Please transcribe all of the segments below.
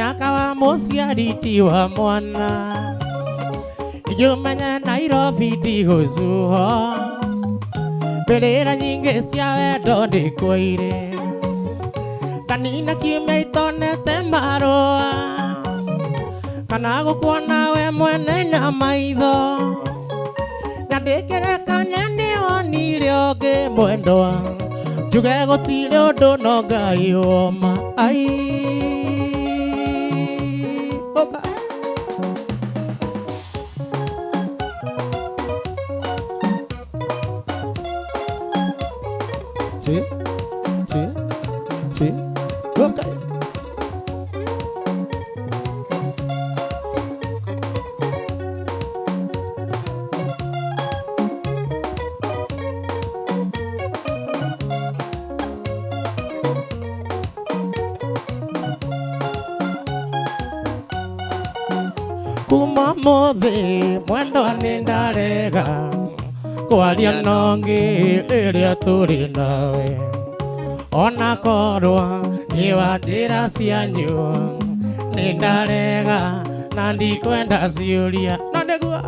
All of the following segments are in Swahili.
Akawa musiariti wa mwana Ijumanya Nairobi ndigozuho Mbirira nyingi cia wendo ndikuire Kanina kiumia itonete marua Kana gukuona we mwene na maitho Nyandikire kanya niwonire ungi mwendwa Njuge gutire undu no Ngai woma Okay. Kuma mothi mwendo nindarega kwaria nongi iria turi nawe Ona korwa niwandira cianyu nindarega na ndikwenda ciuria no niguo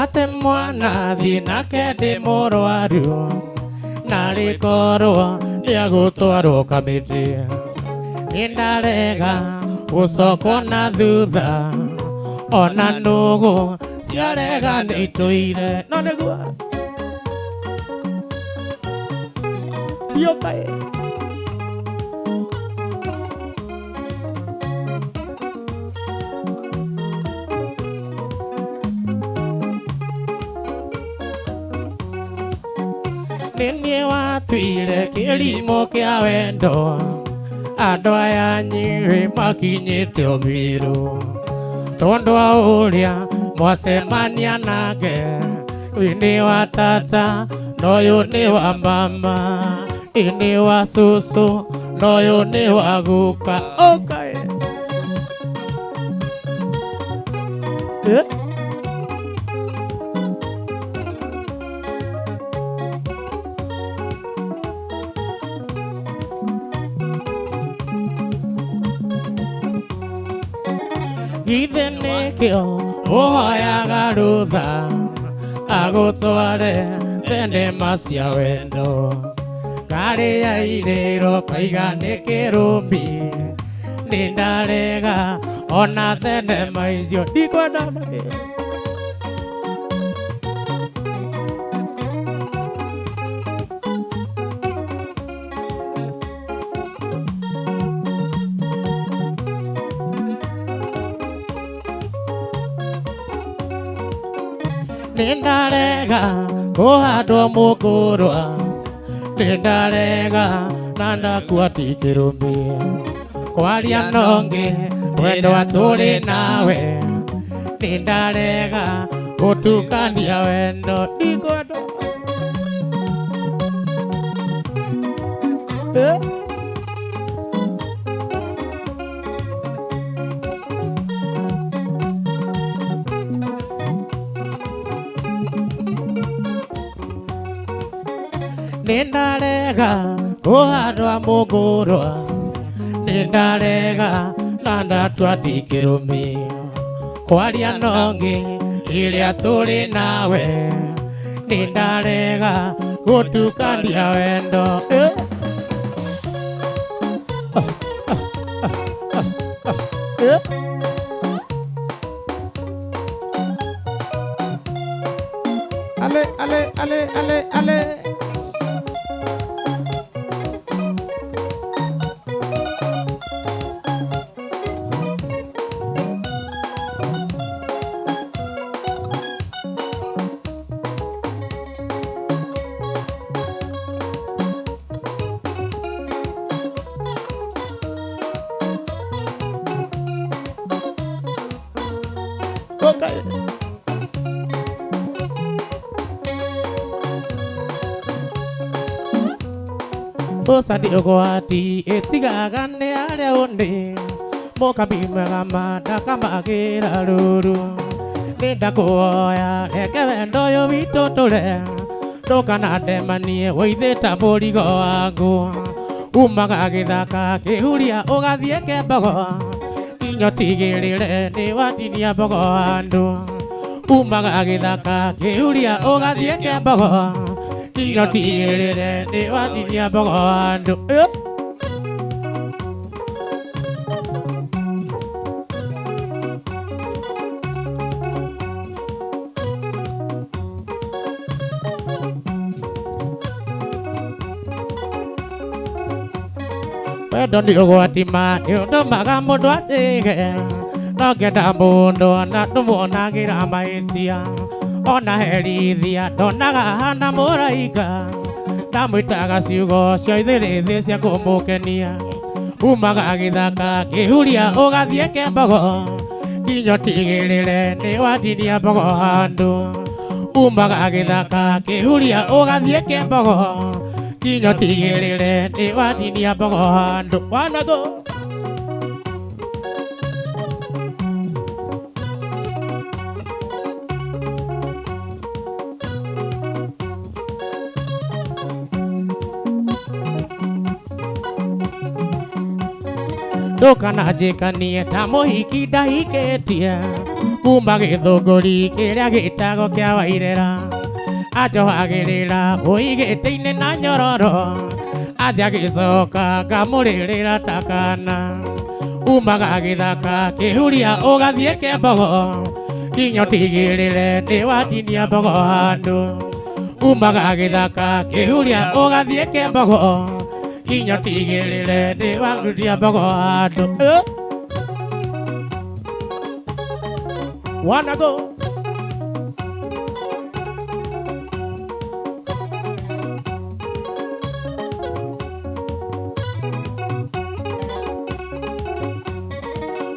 ate mwana thinake ndi murwaru Nari korwa nia gutwarwo kamiti Nindarega gucokwo na thutha Ona nugu ciarega nituire no niguo Yokai Nini watuire kilimo kia wendo Andu aya nyinyi makinyite umiru Tondu wa uria mwacemania nake Ini wa tata noyu ni wa mama Ini wa susu noyu ni wa guka Okay Ithe nikio uhoyaga rutha agutware thenema cia wendo Kari ya iriro kaiga ni kirumbi Nindarega ona thenema icio ndikwenda Nindarega kuhandwo mukurwa Nindarega na ndakua ti kirumbi Kwaria nongi wendo turi nawe Nindarega gutukania wendo ndikwenda Nindarega kuhandwa mukurwa Nindarega na ndatua ti kirumbi Kwaria nongi iria turi nawe Nindarega gutukania wendo Ale Okay. Osadi ogwati etigagane ale onde Mokabimagama dakamakira luru Nenda kuoya lekevendo yo vitotole Dokana demanie waitheta borigo wangu Umaga githaka kihuria ugathie kembogo Kinyo tigirire ni watinia bogo andu Umaga githaka kihuria ugathie kembogo Kinyo tigirire ni watinia bogo andu Doni ogwatima yondo magamondo atege Nogenda mundo na tumona gira maitia Ona herithia donaga hana muraika Ndamwitaga ciugo cia ithirithi cia kumukenia Umaga githaka kihuria ugathie kembogo Kinyo tigirire ni watinia mbogo handu Umaga githaka kihuria ugathie kembogo Kinyo tigirire ni watinia mbogo handu Wanago Dokana jikanie ta muhiki ndahiketie Kuma githunguri kiria gitago kia wairera Ajohagirira uigite-ine na nyororo Athia gicoka ngamuririra takana Umaga githaka kihuria ugathie kembogo Kinyo tigirire ni watinia mbogo handu Umaga githaka kihuria ugathie kembogo Kinyo tigirire ni watinia mbogo handu Wanna go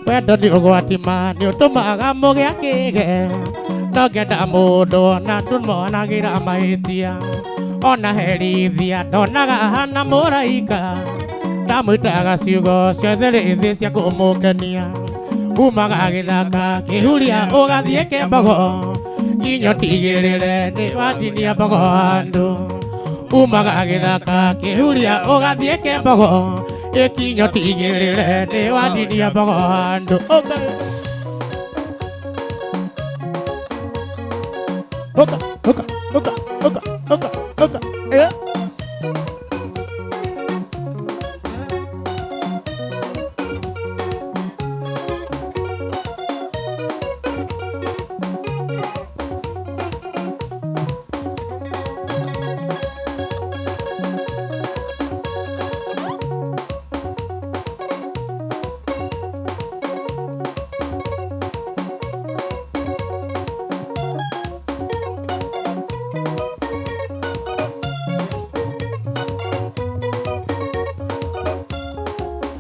Wendo ni ogwatima ni utumaga mugia kige Nogenda mundu na tumonagira mahitia Ona herithia donaga hana muraika Ndamwitaga ciugo cia ithirithi cia kumukenia Umaga githaka kihuria ugathie kembogo Kinyo tigirire ni watinia mbogo handu Umaga githaka kihuria ugathie kembogo Kinyo tigirire ni watinia mbogo handu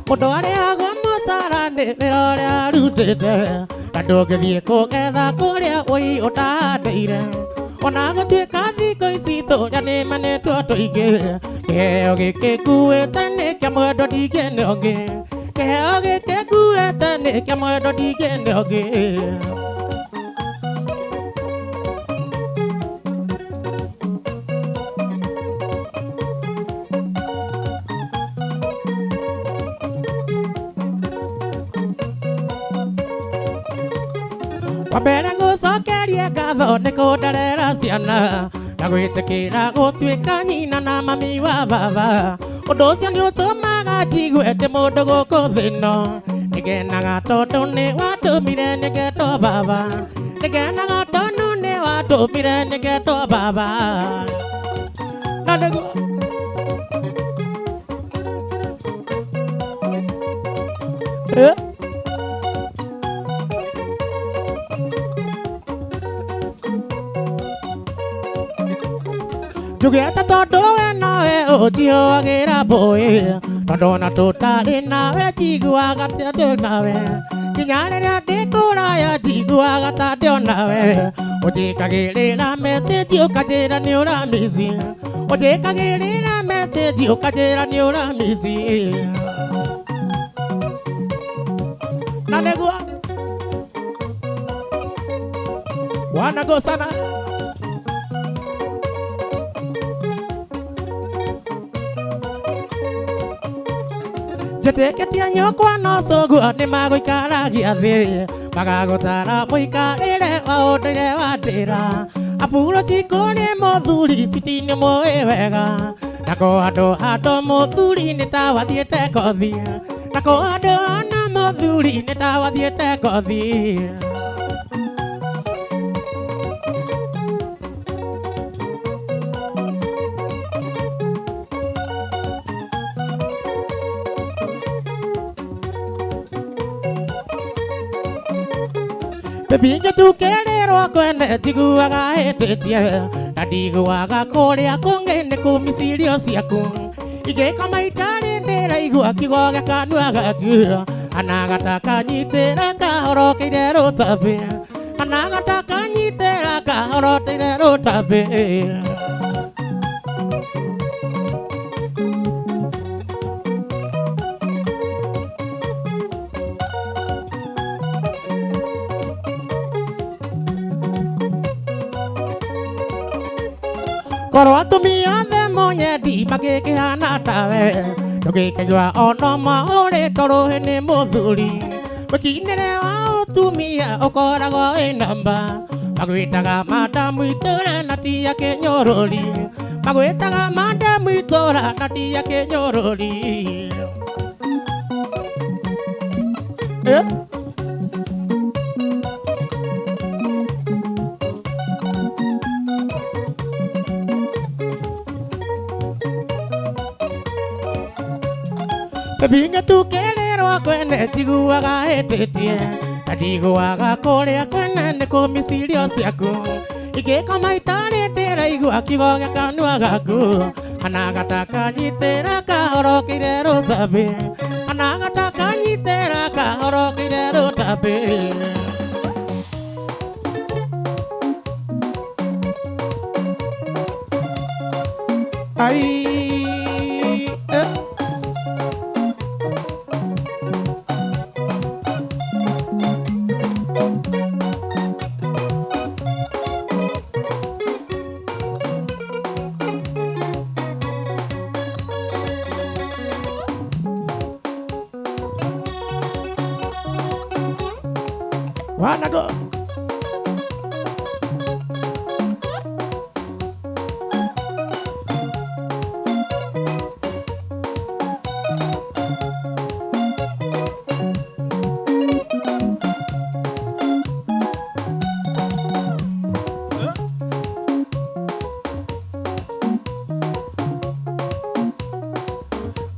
Mundu ariagwo musara ni wira uria arutite Na ndungithie kugetha kuria ui utahandiire Ona gutuika thikũ ici turia ni manitwo tuingi Kiheo giki nguite ni kia mwendo ndingĩne ũngĩ Kiheo giki nguite ni kia mwendo ndingĩne ũngĩ Wambere ngucokerie ngatho ni kunderera ciana Na gwitikira gutuika nyina na mami wa baba Undu ucio ni utumaga njigue ndi mundu guku thi ino Nigenaga tondu ni watumire nigetwo baba Nigenaga tondu ni watumire nigetwo baba Na niguo Tugeta tondu we nawe utihuagira mbui Tondu ona tutari nawe njiguaga tandi nawe Kinya riria ndi kuraya njiguaga tandi onawe Unjikagirira message ukanjira ni uramisi Unjikagirira message ukajera ni uramisi nanegwa wanago sana Jeteketia nyokwa no sogwa ni magoikaragia thi magagotara muikarire waundire wa ndira apuro chikoni muthuri citini muĩ wega nako andũ muthuri nĩ ta wathiĩte kothi nako andũ ana muthuri nĩ ta wathiĩte kothi Binge tu kerero kwene jiguaga hetetie na ndiguaga kuria kungene kumisirio ciaku igeka maitari ndira igua kigoga kanua gaku anagataka nyitira kahorokeire rutabe anagataka nyitira kahorokeire rutabe Koro atumia the monyedi magikihana tawe ndugikigwa ono maore torohe ni muthuri mukinere wa utumia ukoragwo i namba magwitaga madamu itura na ti ya kinyorori magwitaga madamu itura na ti ya kinyorori Binge tu kerero kwene jiguaga hetetie na ndiguaga kuria kwene ni kumisirio ciaku igeka maitari ndira igua kigoga kanua gaku anagataka nyitira kahorokeire rutabe anagataka nyitira kahorokeire rutabe ai Wanna go?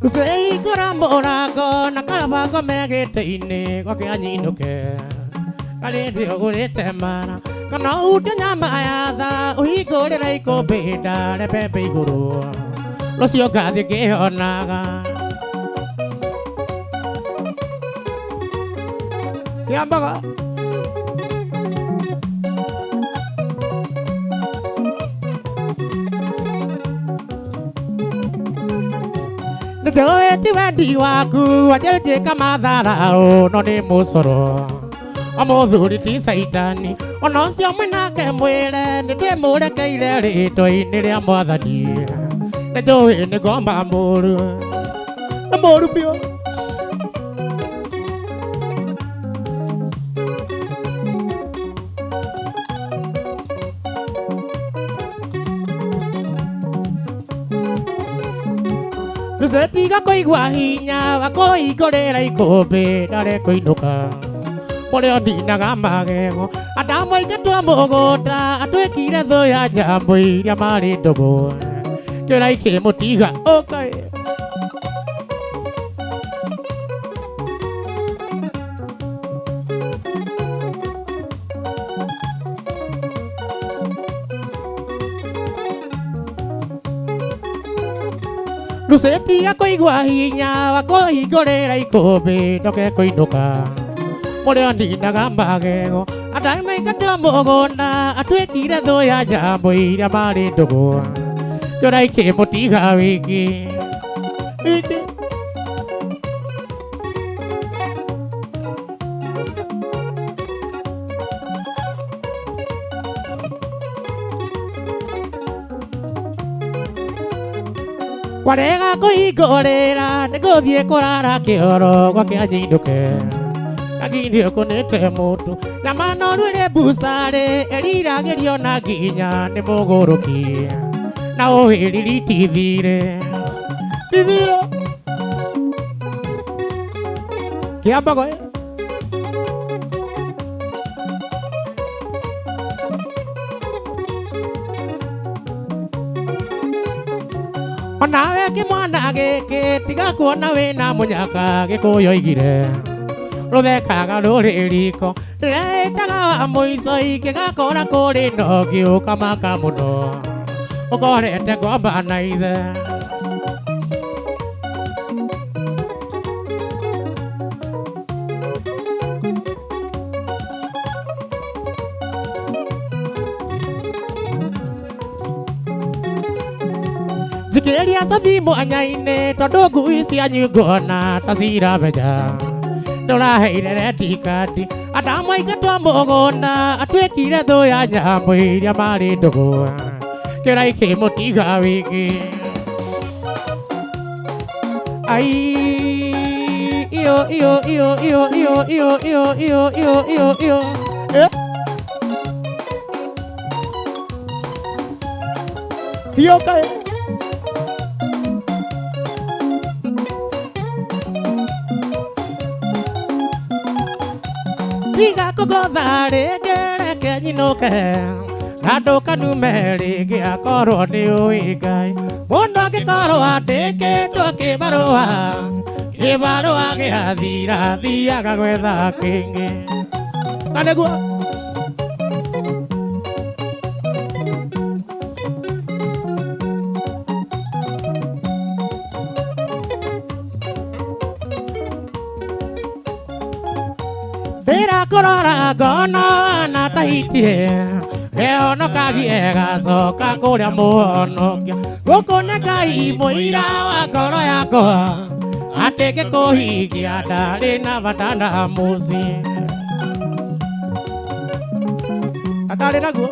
Say Kuramora go Nakaba Megate go Kianinuke. Kalindi ogurite mana kana utenya mayatha uhingure raiko benda repembe iguru locio gathi kihonaga kiambaga Ndoeti wendi waku wajeje kama tharao no ni mucoro Amuthuri ti saitani ona ucio mwenake mwire nindimurekeire ritwa-ini ria mwathani ninjui ni ngomba muru biu Rusetiga kuigua hinya wa kuhingurira ikumbi ndare kuinuka Mureo ndinaga magego Adamu aingatwa mugunda atwikire thu ya njambo iria mari ndugu Kira ikimutiga okay Rusetiga kuigua hinya wa kuhingurira ikumbi ndoke kuinuka Mureo ndinaga magego Adamu aingatwa mugunda atwikire thu ya njambo iria mari ndugu Kĩraiki mũtiga wiki Kwarega kũhingũrĩra nĩngũthiĩ kũrara kĩoro gwa kĩanjinduke Kagini ũkũnĩte mũndũ nyama noru ĩrĩ mbucarĩ ĩriragĩrio na nginya nĩ mũgũrũki na ũwĩriri tithire kĩambago Onawe kĩmwana gĩkĩ tiga kuona wĩna mũnyaka gĩkũyoigire Rũthekaga rũrĩ riko rĩretaga wa mũico ikĩgakora kũrĩ ndogi ũkamaka mũno ũkorete ngomba na ithe Njikĩrĩria cabi mwanya-inĩ tondũ ngui cianyu nguona ta cirabeja Ndũraheire redi kandi atamaingatwo mũgũnda atuĩkire thũ ya nyamũ iria marĩ ndũgũ Kĩraiki mũtiga wiki Ai iyo kae Tiga kũgotha rĩngĩ reke nyinũke na ndũkanume rĩngĩ akorwo nĩ ũĩ Ngai Mũndũ angĩkorwo andĩkĩtwo kĩbarũa Kĩbarũa gĩathira thiaga gwetha kĩngĩ Na nĩguo Ndĩrakũrora ngona na tahitie Rĩonokagie gacoka kũrĩa mũhonokia Gũkũ nĩ Ngai mũira wa ngoro yakwa Atĩ ngĩkũhingia ndarĩ na bata na mũciĩ Atarĩ naguo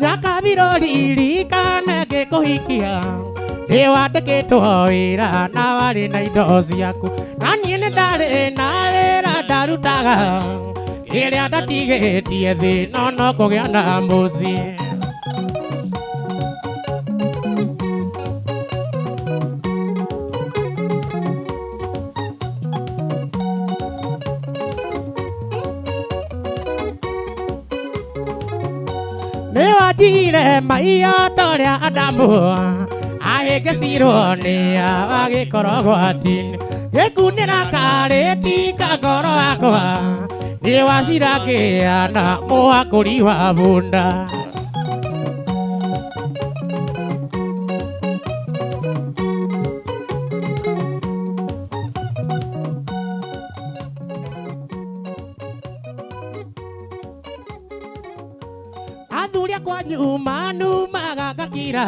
Nyakabiro ririkane ngĩkũhikia Nĩwandĩkĩtwo wĩra na warĩ na indo ciaku Na niĩ nĩndarĩ na wĩra ndarutaga Ĩrĩa ndatigĩtie thĩ no kũgĩa na mũciĩ Nĩwanjire maiyo torĩa Adamu ahĩngĩcirwo nĩ agĩkorogwati-inĩ Gĩkunĩra karĩti ka ngoro yakwa Nĩwacirangĩana mũhakũri wa bunda Athuri akwa nyuma numaga ngakira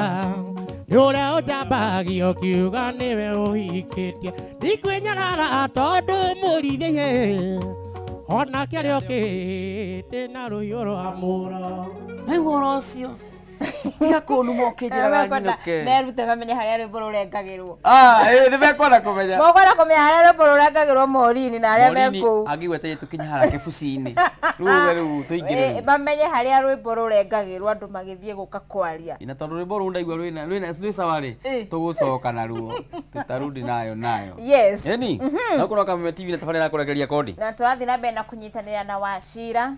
Nĩũrĩa ũnjambagio kiuga nĩwe ũhikĩtie Ndikwĩnyarara tondũ mũrithie Onake arĩ okĩte na rũhiũ rwa mũro Naigua ũhoro ũcio Tiga kũnuma ũkĩnjĩraga nyinũke Merute bamenye harĩa rwĩmbo rũrengagĩrwo nĩmekwenda kũmenya Mũkwenda kũmenya harĩa rwĩmbo rũrengagĩrwo Morini na arĩa me kũu Angĩigua ta tũkinya harĩa kĩbuci-inĩ Rĩu tũingĩre bamenye harĩa rwĩmbo rũrengagĩrwo andũ magĩthiĩ gũka kwaria Na tondũ rwĩmbo rũu ndaigua rwĩ sawa rĩ tũgũcoka naruo tutarudi nayo Yes Eni no kũno Kameme TV na tabarĩra kũrekeria kodi Na tũrathiĩ na mbere na kũnyitanĩra na Wachira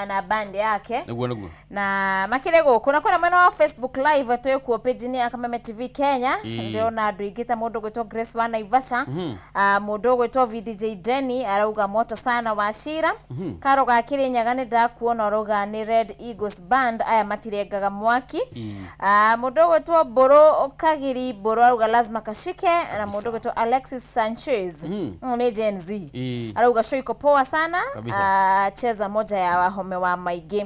na band yake Nĩguo Na makĩrĩ gũkũ ona kuna mwena wa Facebook live twekuo page ni ya Kameme TV Kenya ndio na andu ingita mundu gwitwo Grace wa Naivasha mundu gwitwo VDJ Denny arauga moto sana wa Shira karoga Kirinyaga ni ndakuona aroga ni Red Eagles Band aya matirengaga mwaki mundu gwitwo Boro Kagiri Boro arauga lazima kashike na mundu gwitwo Alexis Sanchez ni Gen Z arauga show iko poa sana cheza moja ya wahome wa maigi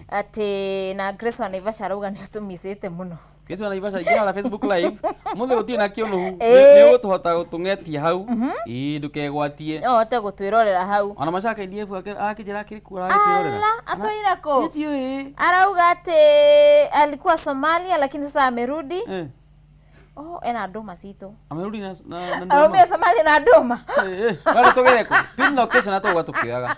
ati na Grace wa Naivasha arauga ni tumisite muno Grace wa Naivasha igira Facebook live muthe utie na kio nuhu ni gutuhota gutungetia hau ndukegwatie te gutwirorera hau ona Mashaka IDF akijira kirikura akirorera atoira ko arauga ati alikuwa Somalia lakini sasa amerudi ena ndoma cito amerudi na ndoma Somalia na ndoma wala togereko pin location atogwa tukiaga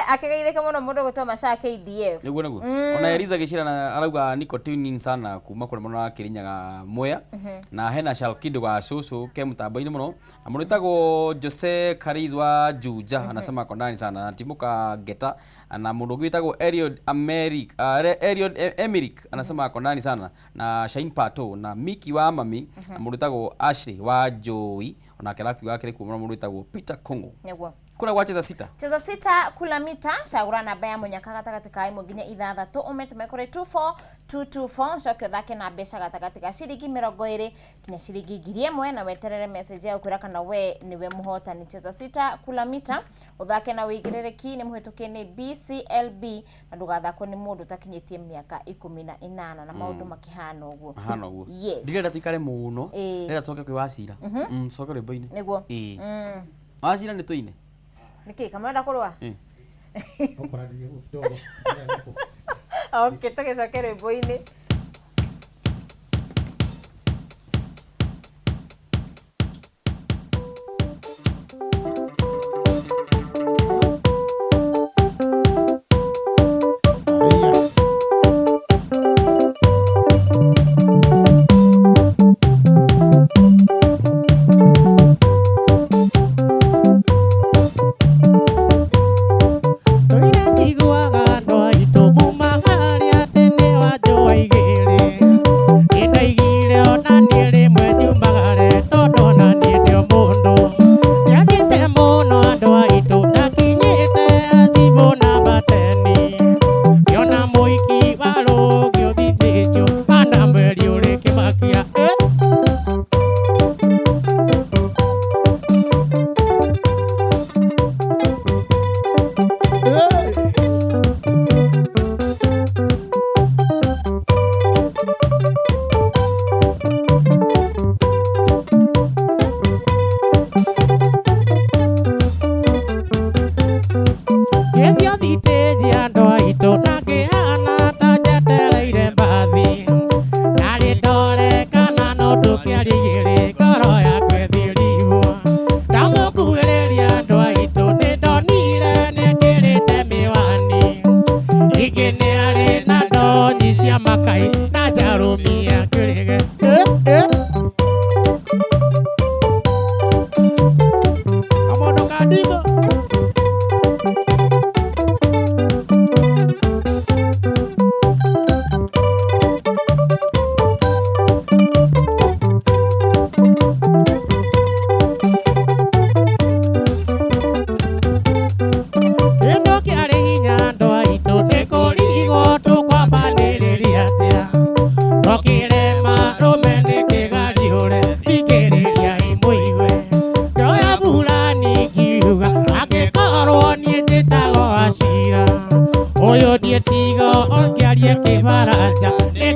akegeire kama mundu gutwa Mashaka IDF niguo ona Eliza Gicira na arauga niko tuning sana kuma kure muno Kirinyaga Mwea na hena Shalkido wa Shushu ke mutambo-ini muno na mundu tagwo Jose Karizwa Juja anasema kondani sana na timuka Geta na mundu gwitagwo Eliod Emerick anasema kondani sana na Shine Pato na Miki wa Mami na mundu tagwo Ashley wa Joey ona kelaki wa kile kuma mundu tagwo Peter Kongo niguo kula wacheza sita kula mita shagura na baya munyaka gatagati ka imugine ithathatu umetume kuri 24224 shokyo thake na besha gatagati ka shiringi 20 kinya shiringi 1000 na weterere message ya ukwira kana we niwe muhotani cheza sita kula mita uthake na wigirereki ni muhituke ni BCLB na ndugathako ni mundu takinyitie miaka 18 na maundu makihana uguo yes ndirenda tikare muno ndirenda toke kwi Wachira soke rwimbo-ini niguo Wachira ni tuine niki kama nda kurwa okora ndio dogo okay tugicoke rwimbo-ini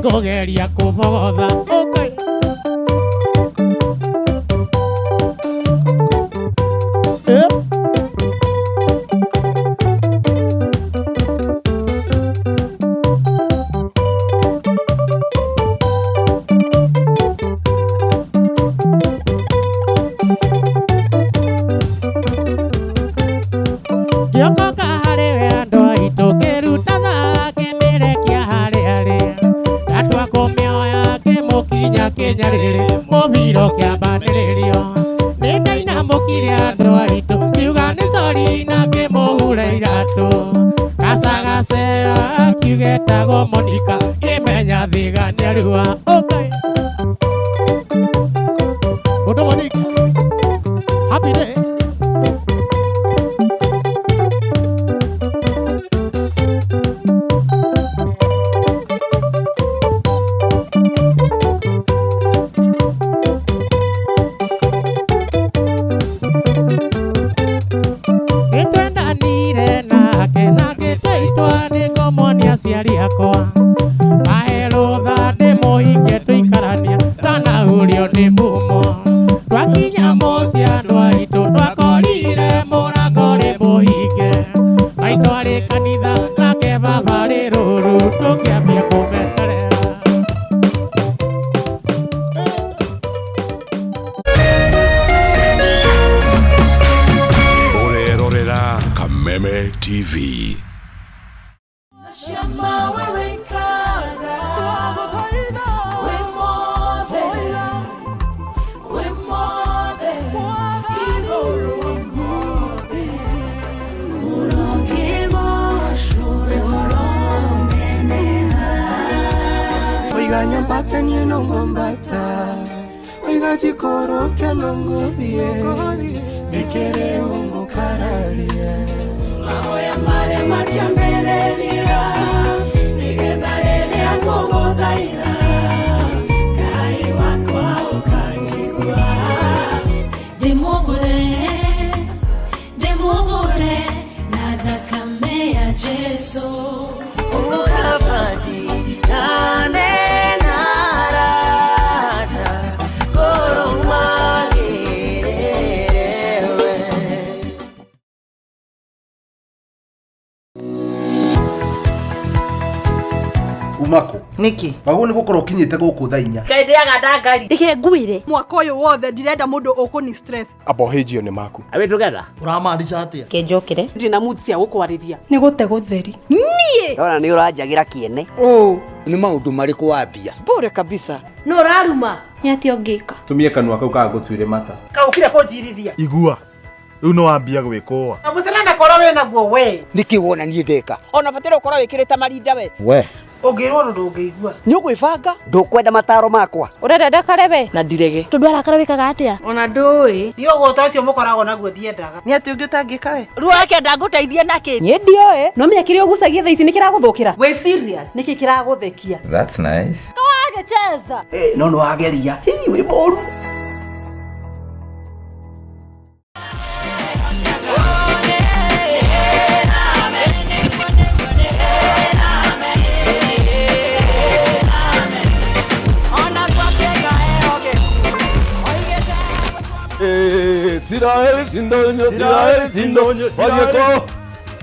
kugeria kubogotha Kenya riri mobiro kia bandirio nenda ina mokire andu aitu kiuga ni sori na ke muhure iratu kasagase mũirĩtu getagwo Monica imenya thiga nĩarua okay mũndũ Monica happy day aciari akwa maherutha ndĩmũhikie tũikarania tanahurio nĩ mumo twakinya mũciano aitũ twakorire mũrango rĩ mũhinge maitũ arĩ kanitha nake baba rĩ rũru tũkĩambia kũmeterera ũrerorera Kameme TV. Oiga mbata ni nongo mbata Oiga jikoro ke nongo die Mikere ungo kararie Ahoya mare makiambelelia Nigebalelea kogo daira Kai wakwa ukajigua Demogore Nada kamea Jesu Ukafati Umako Niki wago ni gukora ukinyite guku thainya Kaithiaga ndangari Rike ngwire mwaka uyu wothe ndirenda mundu ukuni stress abohejio ni maku Are we together? uramaanisha atia Kenjokire ndina mood cia gukwariria ni gute gutheri Ona ni uranjagira kiene ni maundu mariku wambia bure kabisa no raruma ni ati ongika tumie kanua kau kagutwire mata kaukire kunjirithia igua riu no wambia gwikoa na mucelana korwo wena guo we niki wona nie ndeka ona batire ukorwo wikirite marinda we ungirwo ndu ngigua ni ugwibanga ndukwenda mataro makwa urenda ndakarebe na ndirege tundu arakara wikaga atia ona ndui ni ugota ucio mukoragwo naguo ndiendaga ni ati ungi utangika we ruo yake ndaguteithie naki ni ndioe no menya kiri ugucagia thaa ici ni kiraguthukira we serious niki kiraguthekia That's nice. kawagecheza no no ageria hi we moru Sirael sindonyo, Wadieko